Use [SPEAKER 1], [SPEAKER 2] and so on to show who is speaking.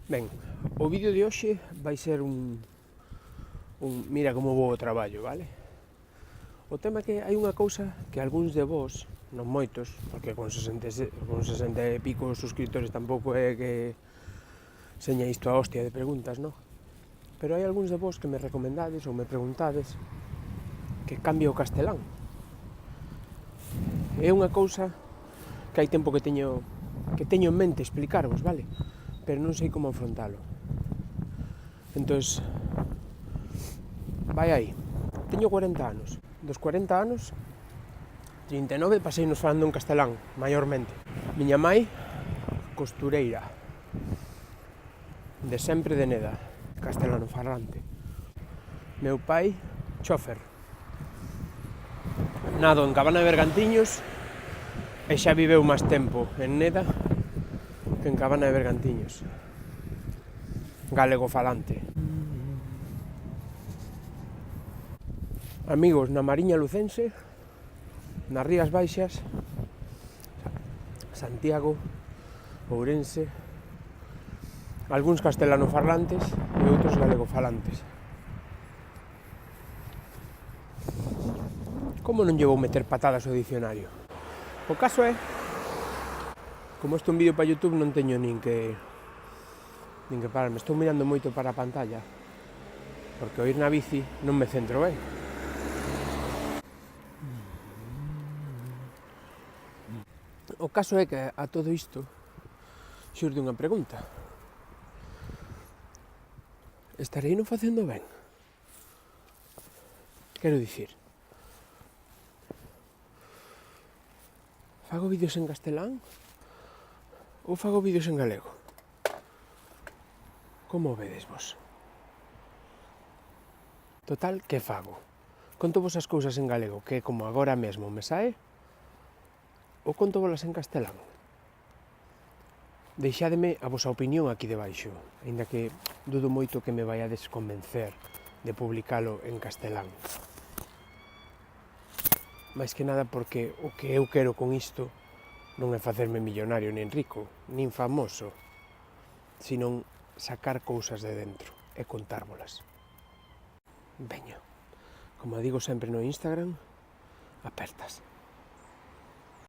[SPEAKER 1] Ben, o vídeo de hoxe vai ser un mira como vou o traballo, vale? O tema é que hai unha cousa que algúns de vos, non moitos, porque con 60 e pico suscriptores tampouco é que seña isto a hostia de preguntas, non? Pero hai algúns de vos que me recomendades ou me preguntades que cambie o castelán. É unha cousa que hai tempo que teño en mente explicarvos, vale? Pero non sei como afrontalo. Entonces, vai aí. Teño 40 anos. Dos 40 anos, 39 paseinos falando en castelán, maiormente. Miña mai, costureira. De sempre de Neda, castelano falante. Meu pai, chofer. Nado en Cabana de Bergantiños e xa viveu máis tempo en Neda que en Cabana de Bergantiños. Galego falante. Amigos na Mariña Lucense, nas Rías Baixas, Santiago, Ourense, algúns castelano-falantes e outros galego-falantes. Como non lle vou meter patadas ao dicionario? O caso é, como isto é un vídeo para YouTube, non teño nin que pararme. Estou mirando moito para a pantalla, porque ao ir na bici non me centro ben. O caso é que a todo isto xurde unha pregunta. Estarei non facendo ben? Quero dicir, fago vídeos en castelán ou fago vídeos en galego? Como vedes vos? Total, que fago? Conto vos as cousas en galego, que como agora mesmo me sae, ou conto volas en castelán? Deixádeme a vosa opinión aquí debaixo, aínda que dudo moito que me vaiades convencer de publicalo en castelán. Mais que nada porque o que eu quero con isto non é facerme millonario, nin rico, nin famoso, sino sacar cousas de dentro e contárvolas. Veña, como digo sempre no Instagram, apertas.